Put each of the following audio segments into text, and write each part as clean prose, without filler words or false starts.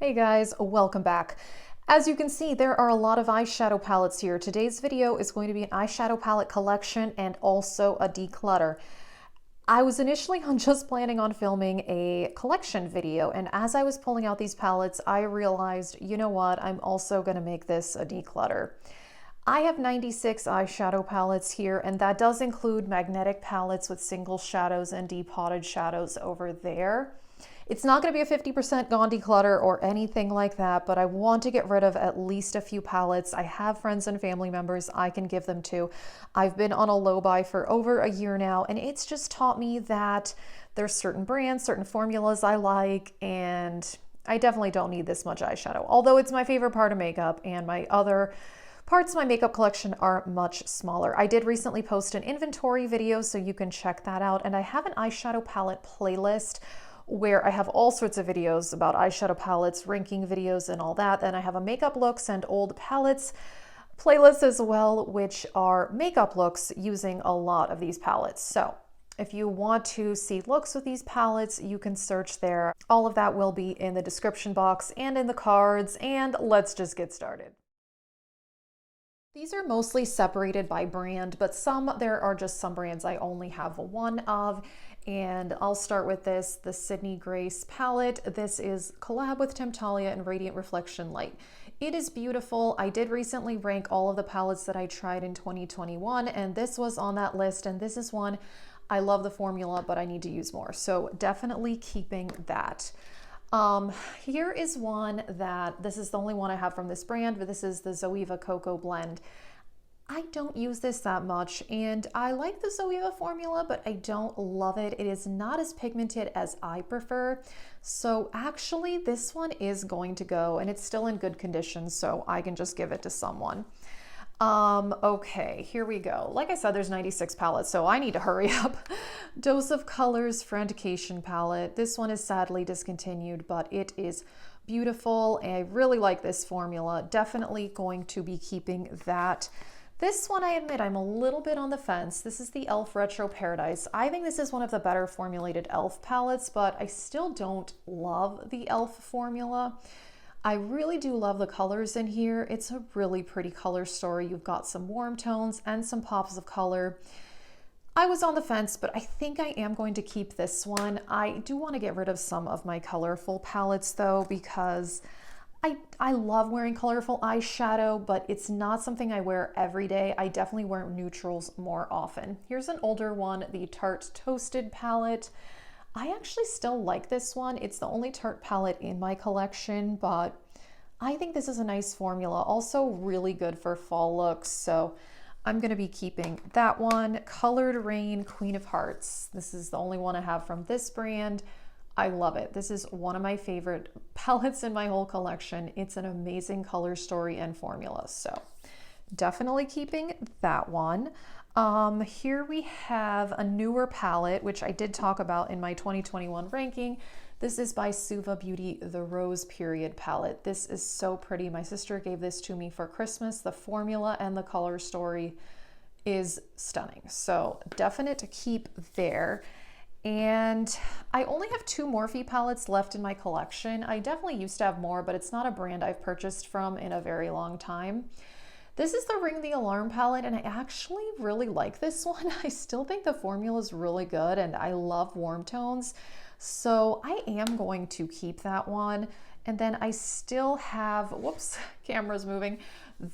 Hey guys, welcome back. As you can see, there are a lot of eyeshadow palettes here. Today's video is going to be an eyeshadow palette collection and also a declutter. I was initially just planning on filming a collection video, and as I was pulling out these palettes, I realized, you know what, I'm also going to make this a declutter. I have 96 eyeshadow palettes here, and that does include magnetic palettes with single shadows and depotted shadows over there. It's not going to be a 50% gone declutter or anything like that, but I want to get rid of at least a few palettes. I have friends and family members I can give them to. I've been on a low buy for over a year now, and it's just taught me that there's certain brands, certain formulas I like, and I definitely don't need this much eyeshadow. Although it's my favorite part of makeup, and my other parts of my makeup collection are much smaller. I did recently post an inventory video, so you can check that out, and I have an eyeshadow palette playlist where I have all sorts of videos about eyeshadow palettes, ranking videos and all that. Then I have a makeup looks and old palettes playlist as well, which are makeup looks using a lot of these palettes. So if you want to see looks with these palettes, you can search there. All of that will be in the description box and in the cards, and let's just get started. These are mostly separated by brand, but there are just some brands I only have one of. And I'll start with this, the Sydney Grace palette. This is collab with Temptalia and Radiant Reflection Light. It is beautiful. I did recently rank all of the palettes that I tried in 2021, and this was on that list, and this is one I love the formula, but I need to use more. So definitely keeping that. Here is one that, this is the only one I have from this brand, but this is the Zoeva Coco blend. I don't use this that much, and I like the Zoeva formula, but I don't love it. It is not as pigmented as I prefer. So actually this one is going to go, and it's still in good condition, so I can just give it to someone. Okay, here we go. Like I said, there's 96 palettes, so I need to hurry up. Dose of Colors Frantication palette. This one is sadly discontinued, but it is beautiful, and I really like this formula. Definitely going to be keeping that. This one, I admit, I'm a little bit on the fence. This is the e.l.f. Retro Paradise. I think this is one of the better formulated e.l.f. palettes, but I still don't love the e.l.f. formula. I really do love the colors in here. It's a really pretty color story. You've got some warm tones and some pops of color. I was on the fence, but I think I am going to keep this one. I do want to get rid of some of my colorful palettes though, because I love wearing colorful eyeshadow, but it's not something I wear every day. I definitely wear neutrals more often. Here's an older one, the Tarte Toasted palette. I actually still like this one. It's the only Tarte palette in my collection, but I think this is a nice formula. Also really good for fall looks, so I'm gonna be keeping that one. Colored Rain Queen of Hearts. This is the only one I have from this brand. I love it. This is one of my favorite palettes in my whole collection. It's an amazing color story and formula, so definitely keeping that one. Here we have a newer palette, which I did talk about in my 2021 ranking. This is by Suva Beauty, the Rose Period palette. This is so pretty. My sister gave this to me for Christmas. The formula and the color story is stunning. So definite to keep there. And I only have 2 Morphe palettes left in my collection. I definitely used to have more, but it's not a brand I've purchased from in a very long time. This is the Ring the Alarm palette, and I actually really like this one. I still think the formula is really good, and I love warm tones. So I am going to keep that one. And then I still have, whoops, camera's moving,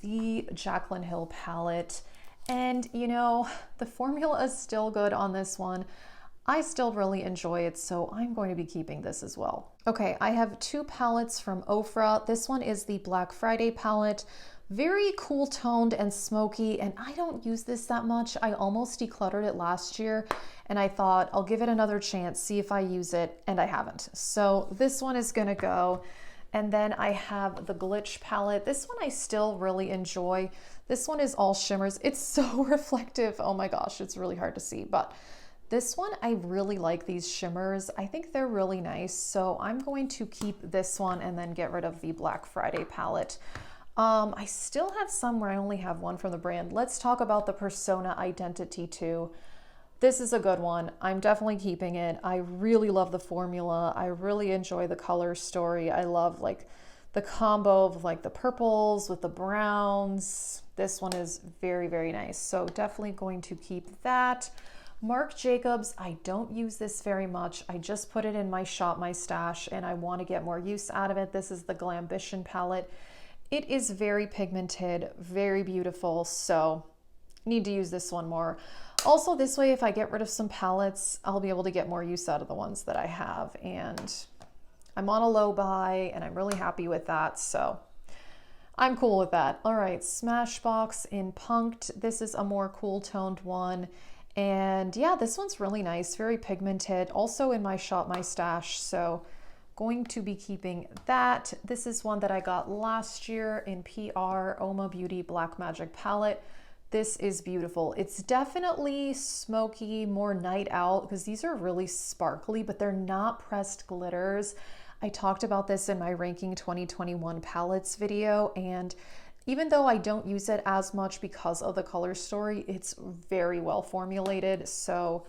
the Jaclyn Hill palette. And you know, the formula is still good on this one. I still really enjoy it, so I'm going to be keeping this as well. Okay, I have 2 palettes from Ofra. This one is the Black Friday palette. Very cool toned and smoky, and I don't use this that much. I almost decluttered it last year, and I thought I'll give it another chance, see if I use it, and I haven't. So this one is gonna go. And then I have the Glitch palette. This one I still really enjoy. This one is all shimmers. It's so reflective. Oh my gosh, it's really hard to see, but this one, I really like these shimmers. I think they're really nice. So I'm going to keep this one and then get rid of the Black Friday palette. I still have some where I only have one from the brand. Let's talk about the Persona Identity 2. This is a good one. I'm definitely keeping it. I really love the formula. I really enjoy the color story. I love like the combo of like the purples with the browns. This one is very, very nice. So definitely going to keep that. Marc Jacobs, I don't use this very much. I just put it in my shop, my stash, and I want to get more use out of it. This is the Glambition palette. It is very pigmented, very beautiful, so need to use this one more. Also, this way, if I get rid of some palettes, I'll be able to get more use out of the ones that I have. And I'm on a low buy, and I'm really happy with that, so I'm cool with that. All right, Smashbox in Punked. This is a more cool toned one. And yeah, this one's really nice, very pigmented, also in my shop, my stash, so going to be keeping that. This is one that I got last year in PR, Oma Beauty Black Magic Palette. This is beautiful. It's definitely smoky, more night out, because these are really sparkly, but they're not pressed glitters. I talked about this in my ranking 2021 palettes video, and even though I don't use it as much because of the color story, it's very well formulated. So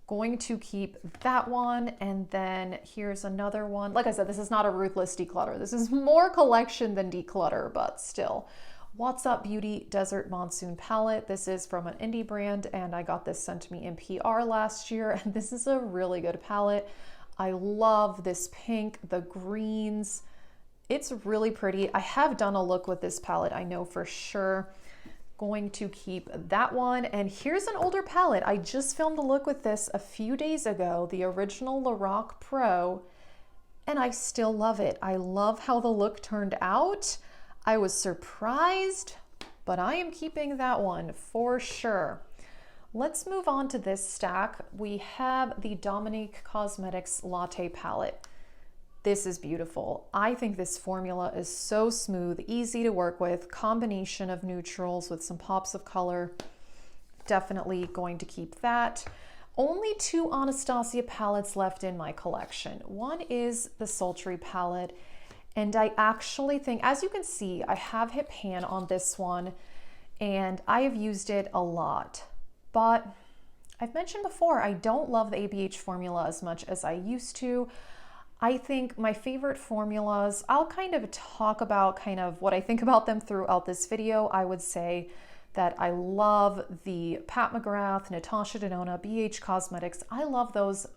going to keep that one. And then here's another one. Like I said, this is not a ruthless declutter. This is more collection than declutter, but still. What's Up Beauty Desert Monsoon Palette. This is from an indie brand, and I got this sent to me in PR last year. And this is a really good palette. I love this pink, the greens. It's really pretty. I have done a look with this palette, I know for sure. Going to keep that one. And here's an older palette. I just filmed a look with this a few days ago, the original Lorac Pro, and I still love it. I love how the look turned out. I was surprised, but I am keeping that one for sure. Let's move on to this stack. We have the Dominique Cosmetics Latte Palette. This is beautiful. I think this formula is so smooth, easy to work with, combination of neutrals with some pops of color. Definitely going to keep that. Only two Anastasia palettes left in my collection. One is the Sultry Palette, and I actually think, as you can see, I have hit pan on this one, and I have used it a lot. But I've mentioned before, I don't love the ABH formula as much as I used to. I think my favorite formulas, I'll kind of talk about kind of what I think about them throughout this video. I would say that I love the Pat McGrath, Natasha Denona, BH Cosmetics. I love those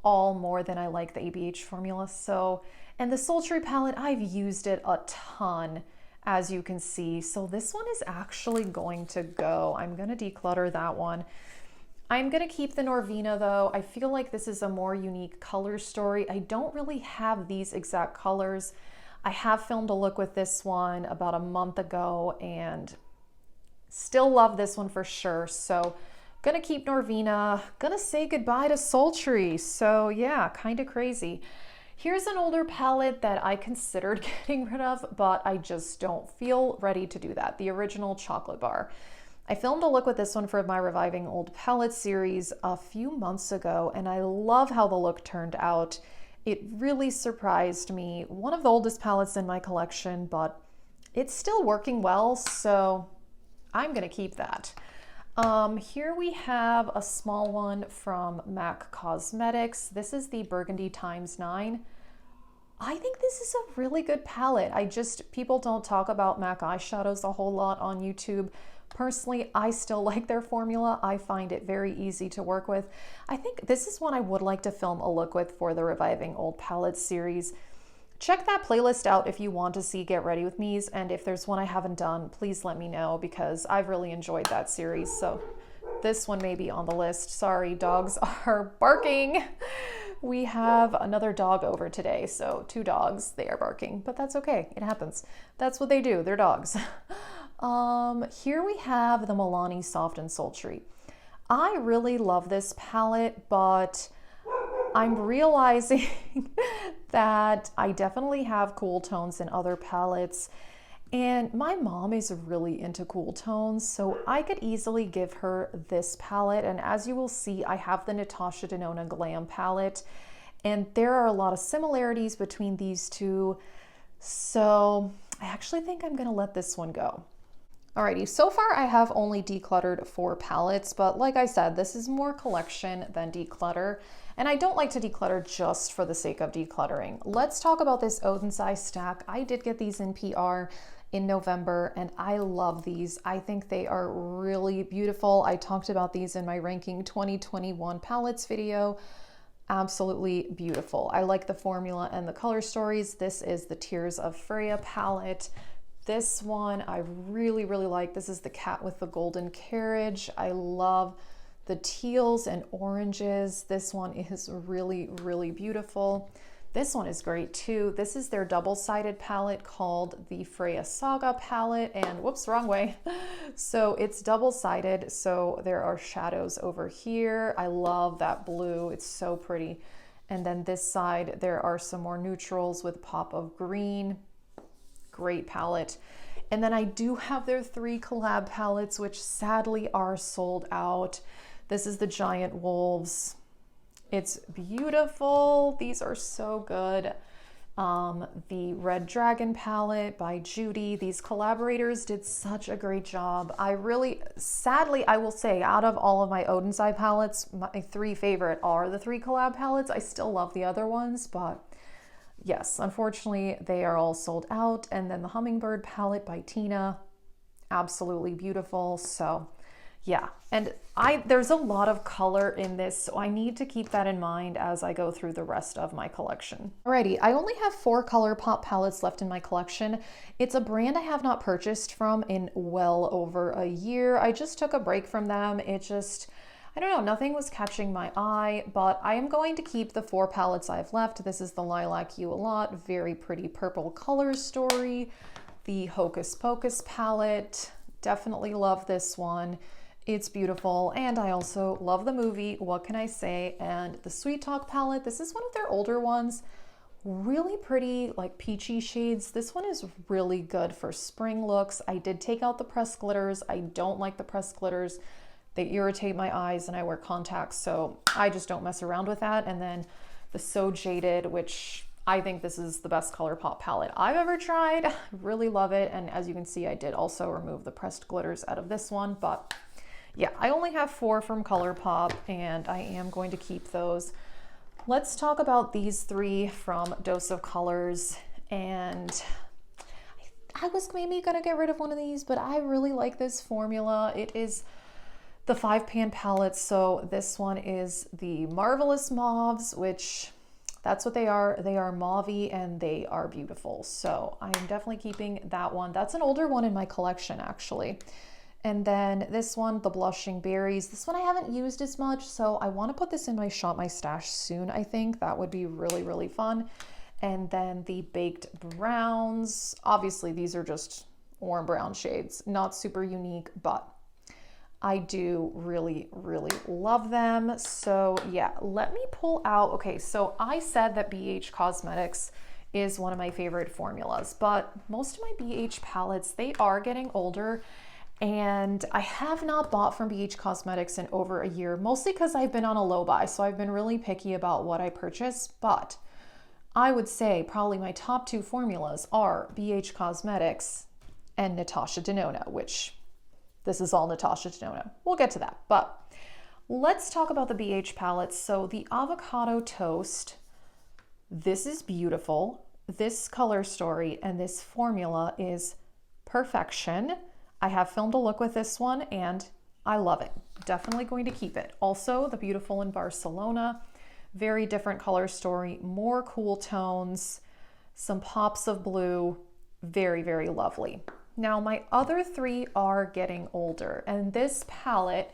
all more than I like the ABH formula. So, and the Sultry palette, I've used it a ton, as you can see. So this one is actually going to go. I'm gonna declutter that one. I'm gonna keep the Norvina though. I feel like this is a more unique color story. I don't really have these exact colors. I have filmed a look with this one about a month ago and still love this one for sure. So gonna keep Norvina, gonna say goodbye to Sultry. So yeah, kind of crazy. Here's an older palette that I considered getting rid of, but I just don't feel ready to do that. The original Chocolate Bar. I filmed a look with this one for my Reviving Old Palette series a few months ago, and I love how the look turned out. It really surprised me. One of the oldest palettes in my collection, but it's still working well, so I'm gonna keep that. Here we have a small one from MAC Cosmetics. This is the Burgundy x9. I think this is a really good palette. People don't talk about MAC eyeshadows a whole lot on YouTube. Personally, I still like their formula. I find it very easy to work with. I think this is one I would like to film a look with for the Reviving Old Palettes series. Check that playlist out if you want to see Get Ready With Me's, and if there's one I haven't done, please let me know because I've really enjoyed that series. So this one may be on the list. Sorry, dogs are barking. We have another dog over today, so two dogs, they are barking, but that's okay, it happens. That's what they do, they're dogs. Here we have the Milani Soft and Sultry. I really love this palette, but I'm realizing that I definitely have cool tones in other palettes, and my mom is really into cool tones, so I could easily give her this palette. And as you will see, I have the Natasha Denona Glam palette, and there are a lot of similarities between these two, so I actually think I'm gonna let this one go. Alrighty, so far I have only decluttered 4 palettes, but like I said, this is more collection than declutter, and I don't like to declutter just for the sake of decluttering. Let's talk about this Odin size stack. I did get these in PR in November, and I love these. I think they are really beautiful. I talked about these in my ranking 2021 palettes video. Absolutely beautiful. I like the formula and the color stories. This is the Tears of Freya palette. This one I really, really like. This is the cat with the golden carriage. I love the teals and oranges. This one is really, really beautiful. This one is great too. This is their double-sided palette called the Freya Saga palette, and whoops, wrong way. So it's double-sided, so there are shadows over here. I love that blue, it's so pretty. And then this side, there are some more neutrals with a pop of green. Great palette. And then I do have their 3 collab palettes, which sadly are sold out. This is the Giant Wolves. It's beautiful. These are so good. The Red Dragon palette by Judy. These collaborators did such a great job. Sadly, I will say, out of all of my Odin side palettes, my 3 favorite are the 3 collab palettes. I still love the other ones, but yes, unfortunately, they are all sold out. And then the Hummingbird palette by Tina, absolutely beautiful. So yeah, and there's a lot of color in this, so I need to keep that in mind as I go through the rest of my collection. Alrighty, I only have 4 ColourPop palettes left in my collection. It's a brand I have not purchased from in well over a year. I just took a break from them. I don't know, nothing was catching my eye, but I am going to keep the 4 palettes I've left. This is the Lilac You A Lot, very pretty purple color story. The Hocus Pocus palette, definitely love this one. It's beautiful, and I also love the movie, what can I say? And the Sweet Talk palette, this is one of their older ones. Really pretty, like peachy shades. This one is really good for spring looks. I did take out the pressed glitters. I don't like the pressed glitters. They irritate my eyes and I wear contacts, so I just don't mess around with that. And then the So Jaded, which I think this is the best ColourPop palette I've ever tried. Really love it. And as you can see, I did also remove the pressed glitters out of this one, but yeah, I only have 4 from ColourPop and I am going to keep those. Let's talk about these 3 from Dose of Colors. And I was maybe gonna get rid of one of these, but I really like this formula. It is the 5-pan palette. So this one is the Marvelous Mauves, which that's what they are. They are mauvey and they are beautiful. So I am definitely keeping that one. That's an older one in my collection actually. And then this one, the Blushing Berries. This one I haven't used as much, so I want to put this in my Shop My Stash soon, I think. That would be really, really fun. And then the Baked Browns. Obviously, these are just warm brown shades. Not super unique, but I do really, really love them. So yeah, let me pull out. Okay, so I said that BH Cosmetics is one of my favorite formulas, but most of my BH palettes, they are getting older. And I have not bought from BH Cosmetics in over a year, mostly because I've been on a low buy, so I've been really picky about what I purchase. But I would say probably my top 2 formulas are BH Cosmetics and Natasha Denona, which this is all Natasha Denona. We'll get to that, but let's talk about the BH palettes. So the Avocado Toast, this is beautiful. This color story and this formula is perfection. I have filmed a look with this one and I love it. Definitely going to keep it. Also, the Beautiful in Barcelona, very different color story, more cool tones, some pops of blue, very, very lovely. Now, my other 3 are getting older, and this palette,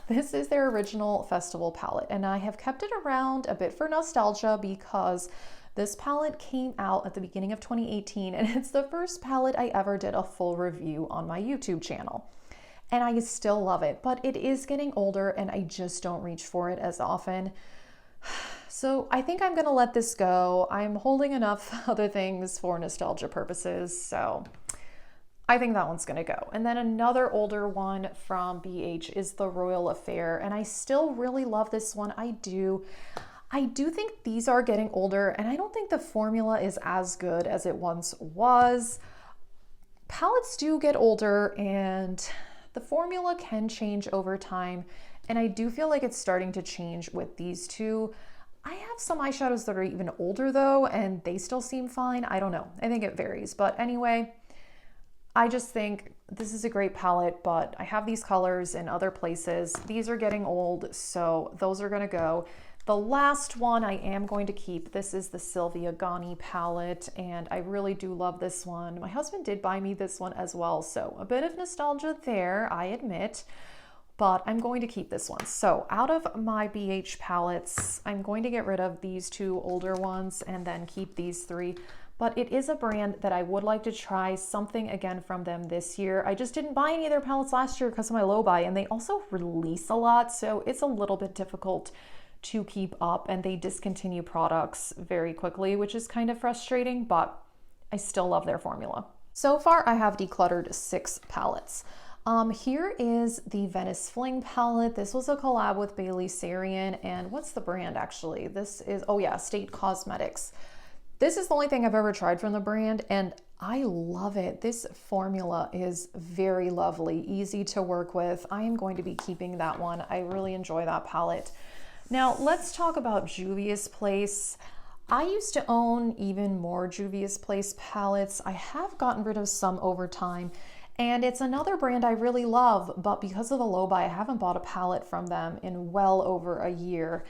this is their original festival palette, and I have kept it around a bit for nostalgia because this palette came out at the beginning of 2018, and it's the first palette I ever did a full review on my YouTube channel. And I still love it, but it is getting older and I just don't reach for it as often. So I think I'm gonna let this go. I'm holding enough other things for nostalgia purposes, so I think that one's gonna go. And then another older one from BH is the Royal Affair, and I still really love this one. I do think these are getting older, and I don't think the formula is as good as it once was. Palettes do get older and the formula can change over time. And I do feel like it's starting to change with these two. I have some eyeshadows that are even older though, and they still seem fine. I don't know. I think it varies. But anyway, I just think this is a great palette, but I have these colors in other places. These are getting old, so those are gonna go. The last one I am going to keep, this is the Silvia Ghani palette, and I really do love this one. My husband did buy me this one as well, so a bit of nostalgia there, I admit, but I'm going to keep this one. So out of my BH palettes, I'm going to get rid of these two older ones and then keep these three. But it is a brand that I would like to try something again from them this year. I just didn't buy any of their palettes last year because of my low buy, and they also release a lot, so it's a little bit difficult to keep up, and they discontinue products very quickly, which is kind of frustrating, but I still love their formula. So far, I have decluttered 6 palettes. Here is the Venice Fling palette. This was a collab with Bailey Sarian, and what's the brand actually? This is, oh yeah, State Cosmetics. This is the only thing I've ever tried from the brand, and I love it. This formula is very lovely, easy to work with. I am going to be keeping that one. I really enjoy that palette. Now let's talk about Juvia's Place. I used to own even more Juvia's Place palettes. I have gotten rid of some over time, and it's another brand I really love, but because of the low buy, I haven't bought a palette from them in well over a year.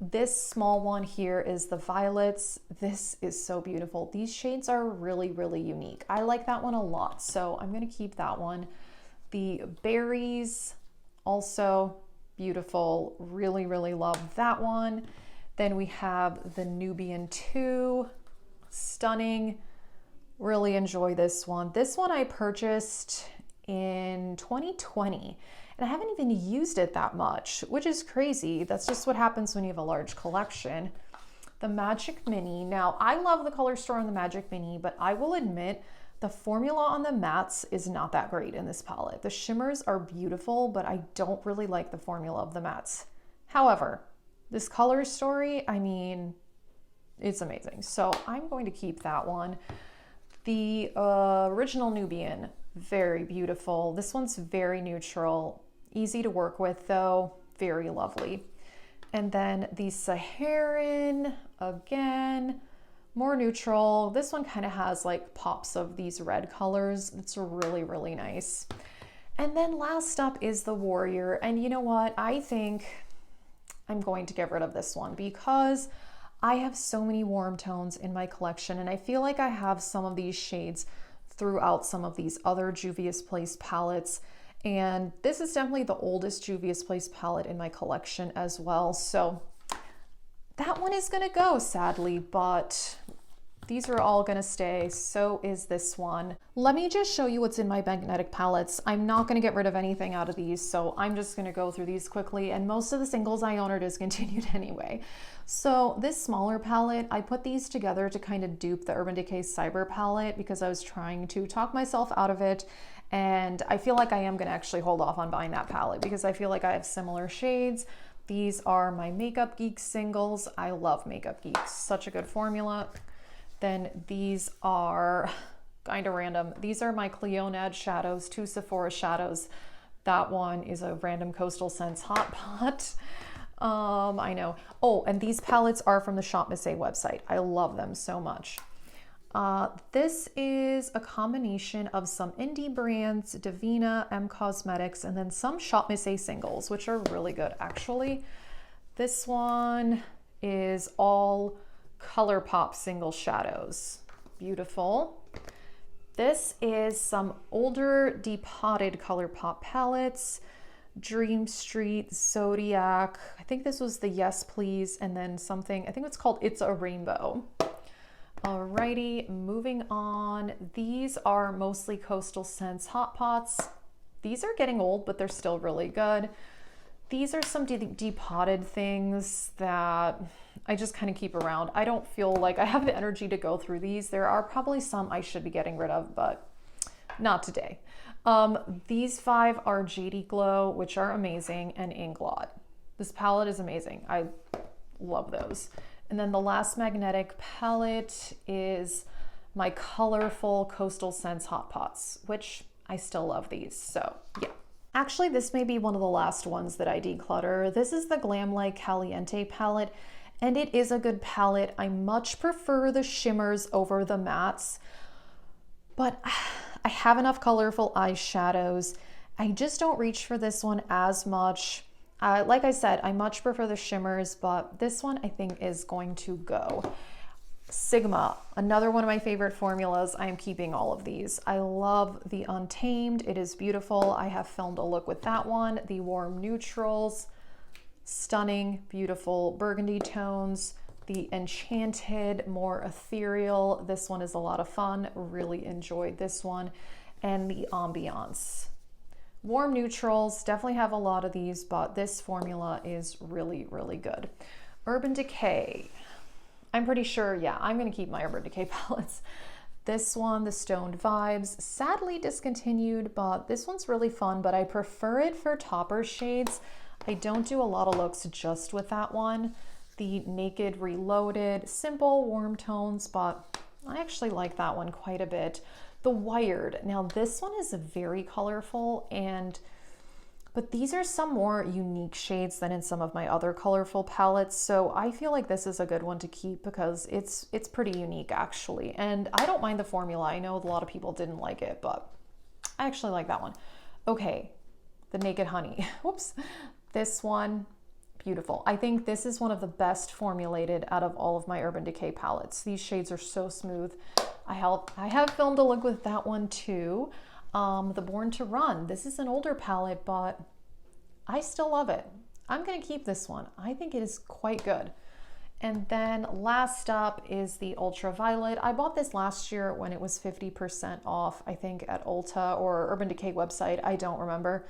This small one here is the Violets. This is so beautiful. These shades are really, really unique. I like that one a lot, so I'm gonna keep that one. The Berries, also beautiful. Really, really love that one. Then we have the Nubian 2, stunning. Really enjoy this one. This one I purchased in 2020, and I haven't even used it that much, which is crazy. That's just what happens when you have a large collection. The Magic Mini. Now, I love the color store on the Magic Mini, but I will admit the formula on the mattes is not that great in this palette. The shimmers are beautiful, but I don't really like the formula of the mattes. However, this color story, I mean, it's amazing. So I'm going to keep that one. The original Nubian, very beautiful. This one's very neutral, easy to work with though, very lovely. And then the Saharan, again, more neutral. This one kind of has like pops of these red colors. It's really, really nice. And then last up is the Warrior. And you know what? I think I'm going to get rid of this one because I have so many warm tones in my collection, and I feel like I have some of these shades throughout some of these other Juvia's Place palettes. And this is definitely the oldest Juvia's Place palette in my collection as well. So that one is gonna go, sadly, but these are all gonna stay. So is this one. Let me just show you what's in my magnetic palettes. I'm not gonna get rid of anything out of these, so I'm just gonna go through these quickly, and most of the singles I own are discontinued anyway. So this smaller palette, I put these together to kind of dupe the Urban Decay Cyber palette because I was trying to talk myself out of it, and I feel like I am gonna actually hold off on buying that palette because I feel like I have similar shades. These are my Makeup Geek singles. I love Makeup Geeks, such a good formula. Then these are kind of random. These are my Cleonad shadows, 2 Sephora shadows. That one is a random Coastal Scents Hot Pot. I know. Oh, and these palettes are from the Shop Miss A website. I love them so much. This is a combination of some indie brands, Divina, M Cosmetics, and then some Shop Miss A singles, which are really good actually. This one is all ColourPop single shadows. Beautiful. This is some older depotted ColourPop palettes. Dream Street, Zodiac. I think this was the Yes Please, and then something, I think it's called It's a Rainbow. Alrighty, moving on. These are mostly Coastal Scents Hot Pots. These are getting old, but they're still really good. These are some depotted things that I just kind of keep around. I don't feel like I have the energy to go through these. There are probably some I should be getting rid of, but not today. These 5 are JD Glow, which are amazing, and Inglot. This palette is amazing. I love those. And then the last magnetic palette is my colorful Coastal Scents Hot Pots, which I still love these, so yeah. Actually, this may be one of the last ones that I declutter. This is the Glam Caliente palette, and it is a good palette. I much prefer the shimmers over the mattes, but I have enough colorful eyeshadows. I just don't reach for this one as much. Like I said, I much prefer the shimmers, but this one I think is going to go. Sigma, another one of my favorite formulas. I am keeping all of these. I love the Untamed. It is beautiful. I have filmed a look with that one. The Warm Neutrals, stunning, beautiful burgundy tones. The Enchanted, more ethereal. This one is a lot of fun. Really enjoyed this one. And the Ambiance. Warm Neutrals, definitely have a lot of these, but this formula is really, really good. Urban Decay. I'm pretty sure, yeah, I'm gonna keep my Urban Decay palettes. This one, the Stoned Vibes, sadly discontinued, but this one's really fun, but I prefer it for topper shades. I don't do a lot of looks just with that one. The Naked Reloaded, simple, warm tones, but I actually like that one quite a bit. The Wired, now this one is very colorful, but these are some more unique shades than in some of my other colorful palettes, so I feel like this is a good one to keep because it's pretty unique actually, and I don't mind the formula. I know a lot of people didn't like it, but I actually like that one. Okay, the Naked Honey, whoops, this one, beautiful. I think this is one of the best formulated out of all of my Urban Decay palettes. These shades are so smooth. I have filmed a look with that one too. The Born to Run. This is an older palette, but I still love it. I'm gonna keep this one. I think it is quite good. And then last up is the Ultraviolet. I bought this last year when it was 50% off, I think at Ulta or Urban Decay website, I don't remember.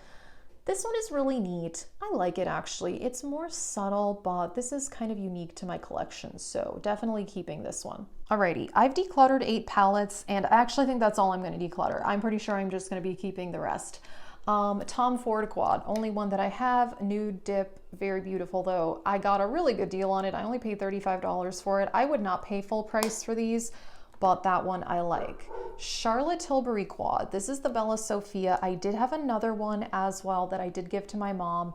This one is really neat. I like it actually. It's more subtle, but this is kind of unique to my collection, so definitely keeping this one. Alrighty, I've decluttered 8 palettes, and I actually think that's all I'm going to declutter. I'm pretty sure I'm just going to be keeping the rest. Tom Ford Quad, only one that I have. Nude Dip, very beautiful though. I got a really good deal on it. I only paid $35 for it. I would not pay full price for these, but that one I like. Charlotte Tilbury Quad. This is the Bella Sophia. I did have another one as well that I did give to my mom.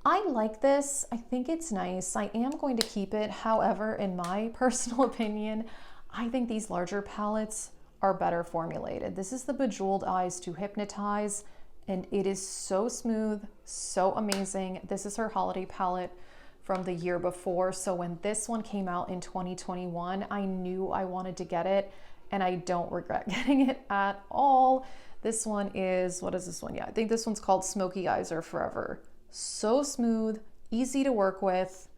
I like this. I think it's nice. I am going to keep it. However, in my personal opinion, I think these larger palettes are better formulated. This is the Bejeweled Eyes to Hypnotize, and it is so smooth, so amazing. This is her holiday palette from the year before. So when this one came out in 2021, I knew I wanted to get it, and I don't regret getting it at all. This one is, what is this one? Yeah, I think this one's called Smoky Eyes Are Forever. So smooth, easy to work with.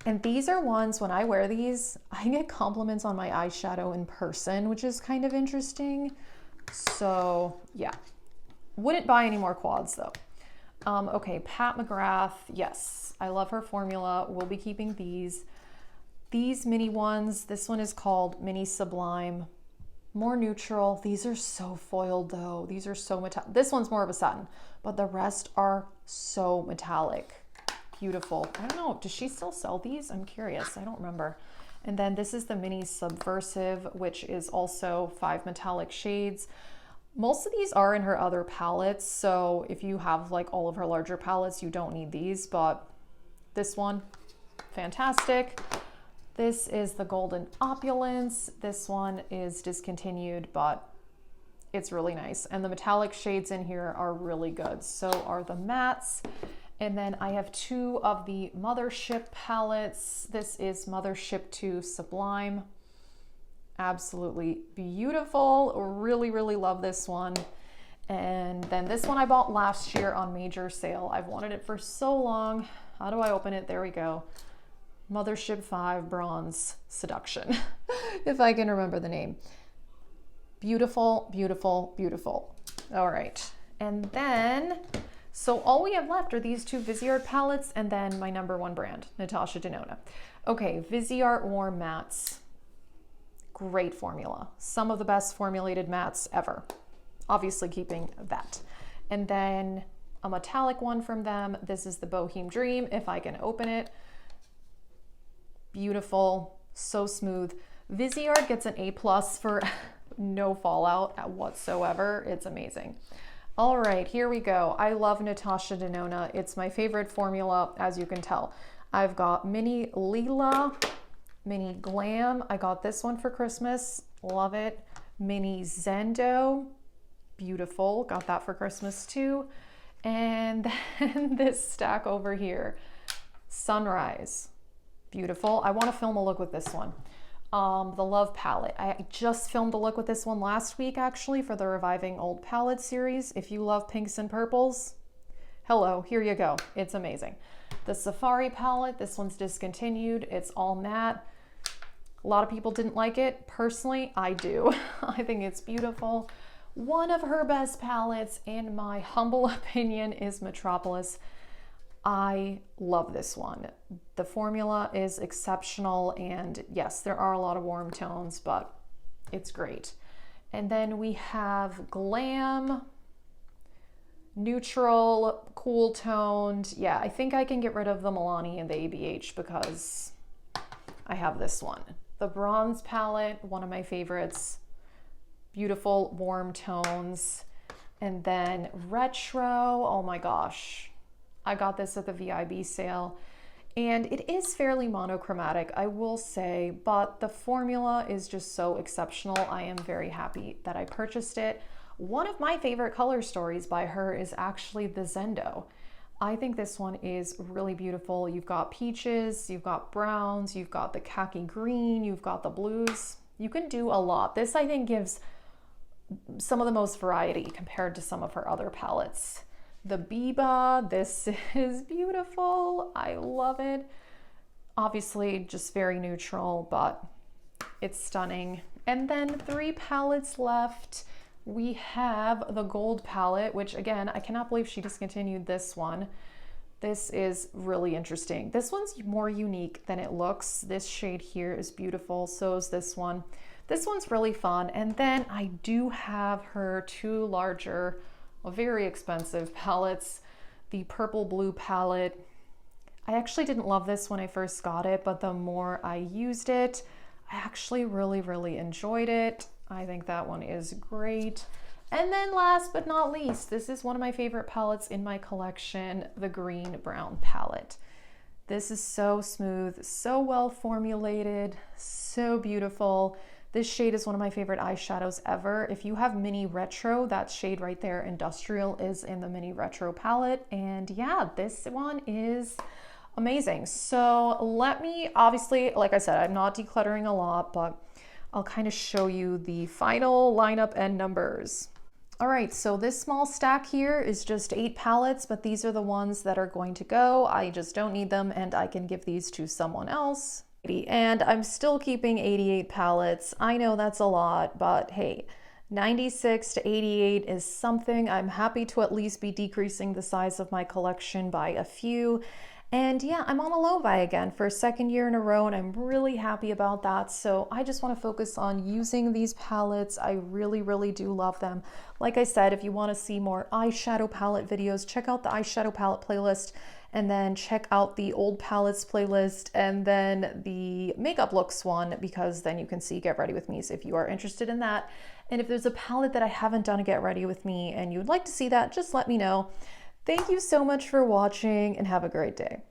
And these are ones, when I wear these, I get compliments on my eyeshadow in person, which is kind of interesting. So yeah, wouldn't buy any more quads though. Okay, Pat McGrath, yes, I love her formula. We'll be keeping these. These mini ones, this one is called Mini Sublime. More neutral. These are so foiled though. These are so metallic. This one's more of a satin, but the rest are so metallic. Beautiful. I don't know, does she still sell these? I'm curious, I don't remember. And then this is the Mini Subversive, which is also 5 metallic shades. Most of these are in her other palettes, so if you have like all of her larger palettes, you don't need these, but this one, fantastic. This is the Golden Opulence. This one is discontinued, but it's really nice. And the metallic shades in here are really good. So are the mattes. And then I have 2 of the Mothership palettes. This is Mothership 2 Sublime. Absolutely beautiful. Really, really love this one. And then this one I bought last year on major sale. I've wanted it for so long. How do I open it? There we go. Mothership 5 Bronze Seduction, if I can remember the name. Beautiful, beautiful, beautiful. All right. And then, so all we have left are these 2 Viseart palettes and then my #1 brand, Natasha Denona. Okay, Viseart Warm Mattes. Great formula. Some of the best formulated mattes ever. Obviously keeping that. And then a metallic one from them. This is the Boheme Dream, if I can open it. Beautiful, so smooth. Viseart gets an A+ for no fallout whatsoever. It's amazing. All right, here we go. I love Natasha Denona. It's my favorite formula, as you can tell. I've got Mini Lila, Mini Glam. I got this one for Christmas. Love it. Mini Zendo. Beautiful. Got that for Christmas too. And then this stack over here. Sunrise. Beautiful. I want to film a look with this one. The Love Palette. I just filmed a look with this one last week, actually, for the Reviving Old Palette series. If you love pinks and purples, hello, here you go. It's amazing. The Safari palette, this one's discontinued. It's all matte. A lot of people didn't like it. Personally, I do. I think it's beautiful. One of her best palettes, in my humble opinion, is Metropolis. I love this one. The formula is exceptional, and yes, there are a lot of warm tones, but it's great. And then we have Glam, neutral, cool toned. Yeah, I think I can get rid of the Milani and the ABH because I have this one. The Bronze palette, one of my favorites. Beautiful warm tones. And then Retro, oh my gosh. I got this at the VIB sale, and it is fairly monochromatic, I will say, but the formula is just so exceptional. I am very happy that I purchased it. One of my favorite color stories by her is actually the Zendo. I think this one is really beautiful. You've got peaches, you've got browns, you've got the khaki green, you've got the blues. You can do a lot. This, I think, gives some of the most variety compared to some of her other palettes. The Biba, this is beautiful. I love it. Obviously just very neutral, but it's stunning. And then 3 palettes left. We have the Gold palette, which again, I cannot believe she discontinued this one. This is really interesting. This one's more unique than it looks. This shade here is beautiful. So is this one. This one's really fun. And then I do have her 2 larger, very expensive palettes. The Purple Blue palette. I actually didn't love this when I first got it, but the more I used it, I actually really enjoyed it. I think that one is great. And then last but not least, this is one of my favorite palettes in my collection, the Green Brown palette. This is so smooth, so well formulated, so beautiful. This shade is one of my favorite eyeshadows ever. If you have Mini Retro, that shade right there, Industrial, is in the Mini Retro palette. And yeah, this one is amazing. So let me, obviously, like I said, I'm not decluttering a lot, but I'll kind of show you the final lineup and numbers. All right, so this small stack here is just 8 palettes, but these are the ones that are going to go. I just don't need them, and I can give these to someone else. And I'm still keeping 88 palettes. I know that's a lot, but hey, 96 to 88 is something. I'm happy to at least be decreasing the size of my collection by a few. And yeah, I'm on a low buy again for a 2nd year in a row, and I'm really happy about that. So I just want to focus on using these palettes. I really do love them. Like I said, if you want to see more eyeshadow palette videos, check out the eyeshadow palette playlist, and then check out the old palettes playlist, and then the makeup looks one, because then you can see Get Ready With Me if you are interested in that. And if there's a palette that I haven't done a Get Ready With Me and you would like to see that, just let me know. Thank you so much for watching, and have a great day.